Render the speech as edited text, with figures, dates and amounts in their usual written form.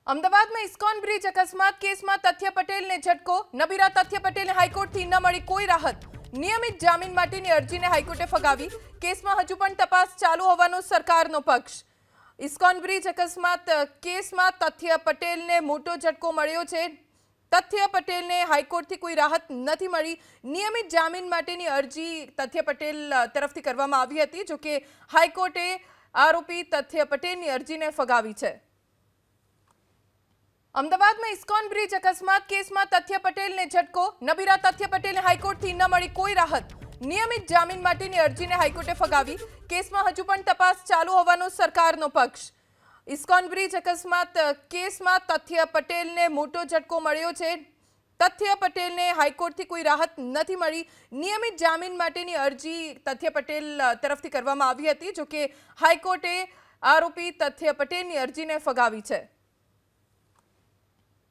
અમદાવાદમાં ISKCON bridge અકસ્માત કેસમાં તથ્ય પટેલને ઝટકો। નબીરા તથ્ય પટેલને હાઈકોર્ટથી ન મળી કોઈ રાહત। નિયમિત જામીન માટેની અરજીને હાઈકોર્ટે ફગાવી। કેસમાં હજુ પણ તપાસ ચાલુ હોવાનો સરકારનો પક્ષ। ઇસ્કોન બ્રિજ અકસ્માત કેસમાં તથ્ય પટેલને મોટો ઝટકો મળ્યો છે। તથ્ય પટેલને હાઈકોર્ટથી કોઈ રાહત નથી મળી। નિયમિત જામીન માટેની અરજી તથ્ય પટેલ તરફથી કરવામાં આવી હતી, જો કે હાઈકોર્ટે આરોપી તથ્ય પટેલની અરજીને ફગાવી છે। અમદાવાદમાં ઇસ્કોન બ્રિજ અકસ્માત કેસમાં તથ્ય પટેલને ઝટકો। નબીરા તથ્ય પટેલને હાઈકોર્ટથી ન મળી કોઈ રાહત। નિયમિત જામીન માટેની અરજીને હાઈકોર્ટે ફગાવી। કેસમાં હજુ પણ તપાસ ચાલુ હોવાનો સરકારનો પક્ષ। ઇસ્કોન બ્રિજ અકસ્માત કેસમાં તથ્ય પટેલને મોટો ઝટકો મળ્યો છે। તથ્ય પટેલને હાઈકોર્ટથી કોઈ રાહત નથી મળી। નિયમિત જામીન માટેની અરજી તથ્ય પટેલ તરફથી કરવામાં આવી હતી, જો કે હાઈકોર્ટે આરોપી તથ્ય પટેલની અરજીને ફગાવી છે।